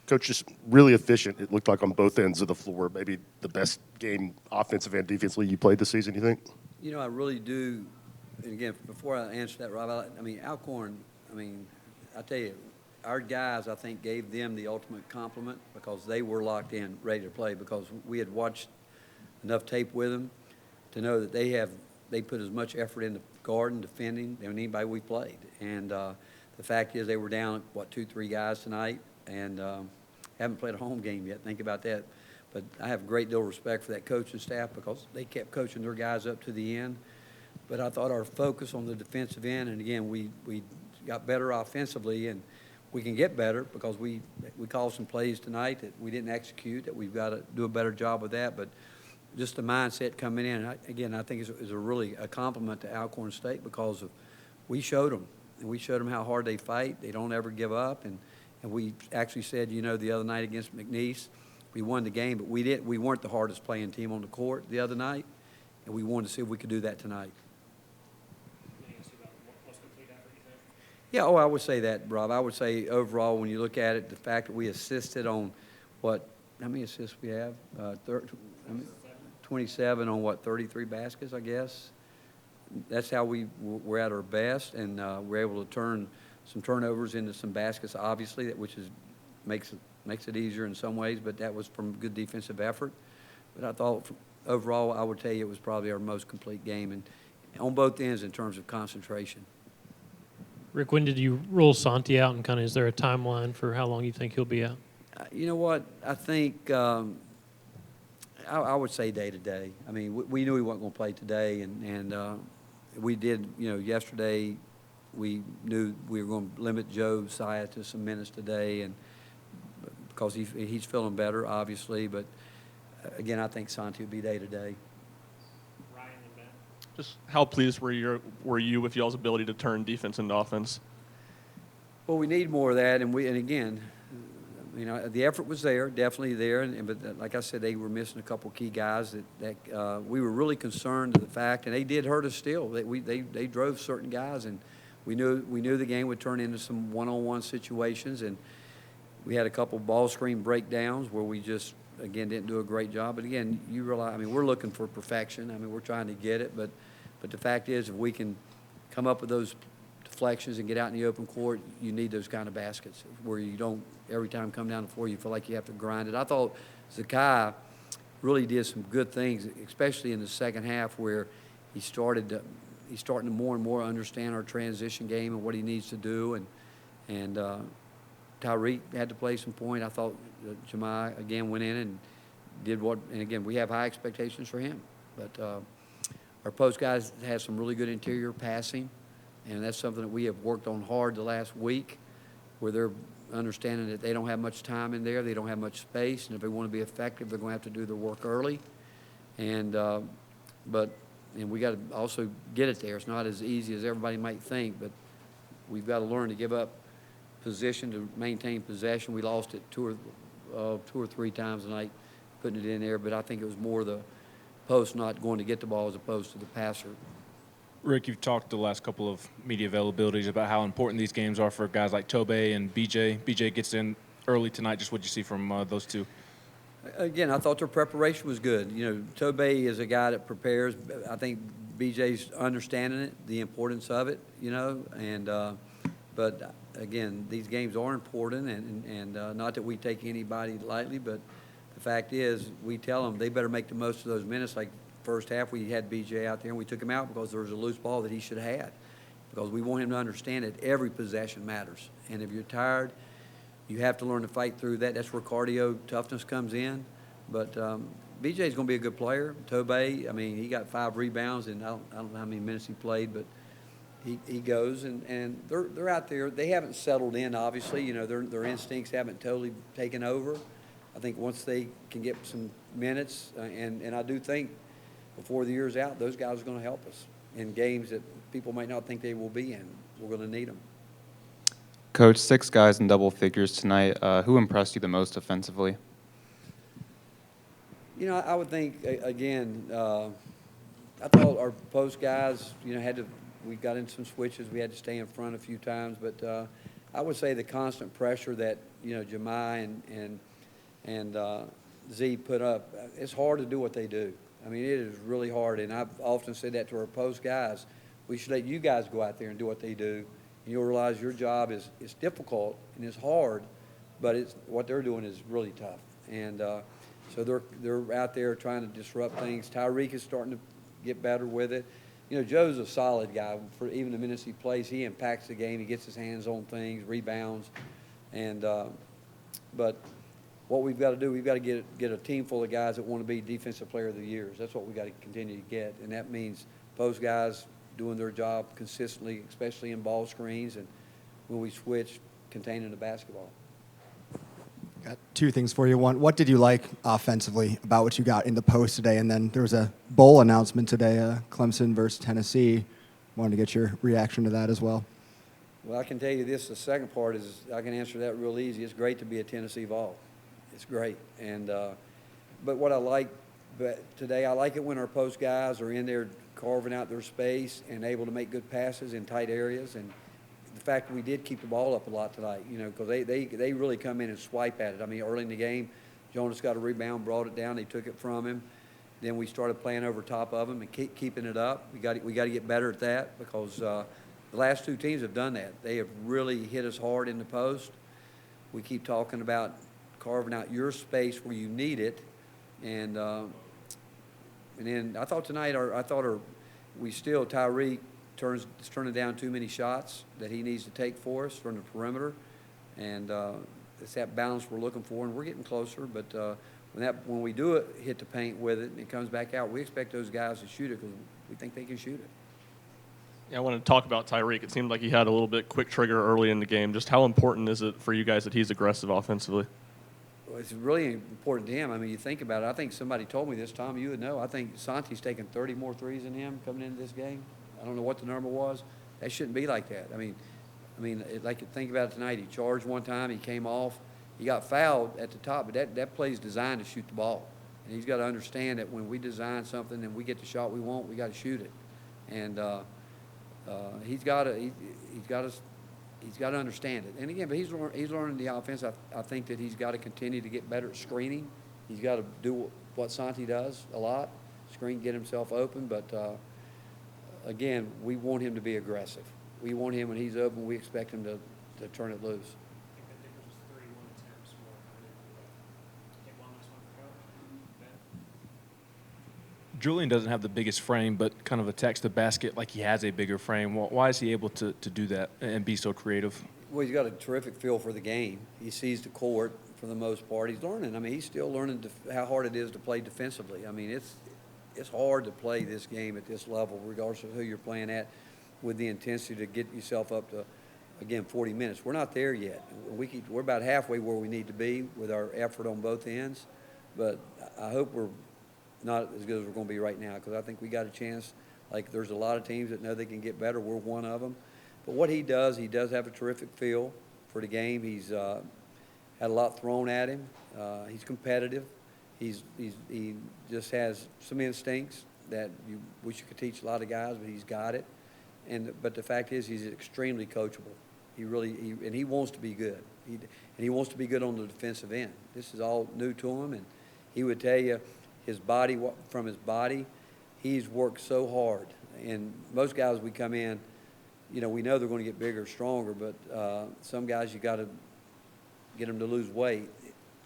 Coach, just really efficient, it looked like, on both ends of the floor. Maybe the best game offensive and defensively you played this season, you think? You know, I really do. And again, before I answer that, Rob, I mean, Alcorn, I tell you, our guys, I think, gave them the ultimate compliment because they were locked in, ready to play, because we had watched enough tape with them to know that they put as much effort into guarding, defending than anybody we played. And the fact is they were down, 2, 3 guys tonight, and haven't played a home game yet. Think about that. But I have a great deal of respect for that coaching staff because they kept coaching their guys up to the end. But I thought our focus on the defensive end, and again, we got better offensively, and we can get better because we called some plays tonight that we didn't execute, that we've got to do a better job with that. But just the mindset coming in, and I think is a really a compliment to Alcorn State because we showed them, and we showed them how hard they fight. They don't ever give up, and we actually said, the other night against McNeese, we won the game, but we weren't the hardest playing team on the court the other night, and we wanted to see if we could do that tonight. Yeah, I would say that, Rob. I would say overall, when you look at it, the fact that we assisted on how many assists we have? 27 on 33 baskets, I guess. That's how we're at our best, and we're able to turn some turnovers into some baskets, obviously, which makes it easier in some ways, but that was from good defensive effort. But I thought overall, I would tell you it was probably our most complete game, and on both ends in terms of concentration. Rick, when did you rule Santi out, and kind of is there a timeline for how long you think he'll be out? You know what? I think I would say day to day. I mean, we knew he wasn't going to play today, and we did. Yesterday we knew we were going to limit Joe Saya to some minutes today, and because he's feeling better, obviously. But again, I think Santi will be day to day. Just how pleased were you with y'all's ability to turn defense into offense? Well, we need more of that, and again, the effort was there, definitely there, but like I said, they were missing a couple key guys that we were really concerned of the fact, and they did hurt us still. They drove certain guys, and we knew the game would turn into some one-on-one situations, and we had a couple ball screen breakdowns where we just again didn't do a great job. But again, you realize, we're looking for perfection. We're trying to get it, but the fact is, if we can come up with those deflections and get out in the open court, you need those kind of baskets where you don't every time come down the floor you feel like you have to grind it. I thought Zakai really did some good things, especially in the second half where he's starting to more and more understand our transition game and what he needs to do, and Tyreek had to play some point. I thought Jemai again went in and did and again we have high expectations for him, but our post guys have some really good interior passing, and that's something that we have worked on hard the last week, where they're understanding that they don't have much time in there, they don't have much space, and if they want to be effective, they're going to have to do their work early. And we got to also get it there. It's not as easy as everybody might think, but we've got to learn to give up position to maintain possession. We lost it two or three times tonight, putting it in there, but I think it was more the post not going to get the ball as opposed to the passer. Rick, you've talked the last couple of media availabilities about how important these games are for guys like Tobey and BJ. BJ gets in early tonight. Just what you see from those two? Again, I thought their preparation was good. Tobey is a guy that prepares. I think BJ's understanding it, the importance of it, but again, these games are important, and not that we take anybody lightly, but the fact is we tell them they better make the most of those minutes. Like first half, we had BJ out there, and we took him out because there was a loose ball that he should have had, because we want him to understand that every possession matters. And if you're tired, you have to learn to fight through that. That's where cardio toughness comes in. But BJ's going to be a good player. Tobey, he got 5 rebounds, and I don't know how many minutes he played, but he goes, and they're out there. They haven't settled in, obviously. Their instincts haven't totally taken over. I think once they can get some minutes, and I do think before the year's out, those guys are going to help us in games that people might not think they will be in. We're going to need them. Coach, 6 guys in double figures tonight. Who impressed you the most offensively? I would think, again, I thought our post guys, we got into some switches. We had to stay in front a few times, but I would say the constant pressure that, Jemai and Z put up, it's hard to do what they do. I mean, it is really hard, and I've often said that to our post guys. We should let you guys go out there and do what they do. And you'll realize your job is difficult and it's hard, but what they're doing is really tough. And so they're out there trying to disrupt things. Tyreek is starting to get better with it. Joe's a solid guy. For even the minutes he plays, he impacts the game. He gets his hands on things, rebounds, and but what we've got to do, we've got to get a team full of guys that want to be Defensive Player of the Years. That's what we got to continue to get, and that means post guys doing their job consistently, especially in ball screens, and when we switch, containing the basketball. Got two things for you. One, what did you like offensively about what you got in the post today? And then there was a bowl announcement today, Clemson versus Tennessee. Wanted to get your reaction to that as well. Well, I can tell you this, the second part is, I can answer that real easy. It's great to be a Tennessee Vol. It's great. And but what I like today, I like it when our post guys are in there carving out their space and able to make good passes in tight areas. And the fact that we did keep the ball up a lot tonight, because they really come in and swipe at it. I mean, early in the game, Jonas got a rebound, brought it down, they took it from him. Then we started playing over top of him and keeping it up. We got to get better at that, because the last two teams have done that. They have really hit us hard in the post. We keep talking about carving out your space where you need it, and then I thought tonight, Tyreek is turning down too many shots that he needs to take for us from the perimeter, and it's that balance we're looking for, and we're getting closer. But when we do it, hit the paint with it, and it comes back out, we expect those guys to shoot it because we think they can shoot it. Yeah, I want to talk about Tyreek. It seemed like he had a little bit quick trigger early in the game. Just how important is it for you guys that he's aggressive offensively? Well, it's really important to him. I mean, you think about it. I think somebody told me this, Tom, you would know. I think Santi's taken 30 more threes than him coming into this game. I don't know what the number was. That shouldn't be like that. I mean, think about it tonight. He charged one time. He came off. He got fouled at the top, but that play is designed to shoot the ball. And he's got to understand that when we design something and we get the shot we want, we got to shoot it. And he's got to understand it. And again, but he's learning the offense. I think that he's got to continue to get better at screening. He's got to do what Santi does a lot, screen, get himself open. But again, we want him to be aggressive. We want him when he's open. We expect him to turn it loose. Julian doesn't have the biggest frame, but kind of attacks the basket like he has a bigger frame. Why is he able to do that and be so creative? Well, he's got a terrific feel for the game. He sees the court for the most part. He's learning. I mean, he's still learning how hard it is to play defensively. I mean, it's hard to play this game at this level, regardless of who you're playing at, with the intensity to get yourself up to, again, 40 minutes. We're not there yet. We're about halfway where we need to be with our effort on both ends, but I hope we're not as good as we're going to be right now, because I think we got a chance. Like, there's a lot of teams that know they can get better. We're one of them. But what he does have a terrific feel for the game. He's had a lot thrown at him. He's competitive. He just has some instincts that you wish you could teach a lot of guys, but he's got it. But the fact is, he's extremely coachable. He wants to be good. He wants to be good on the defensive end. This is all new to him, and he would tell you, from his body, he's worked so hard. And most guys, we come in, we know they're going to get bigger, stronger, but some guys, you got to get them to lose weight.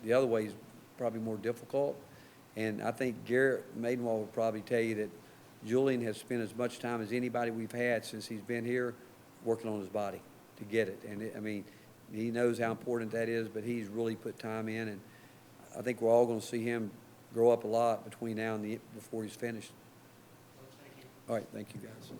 The other way is probably more difficult. And I think Garrett Maidenwall would probably tell you that Julian has spent as much time as anybody we've had since he's been here working on his body to get it. And he knows how important that is, but he's really put time in, and I think we're all going to see him grow up a lot between now and before he's finished. All right, thank you guys.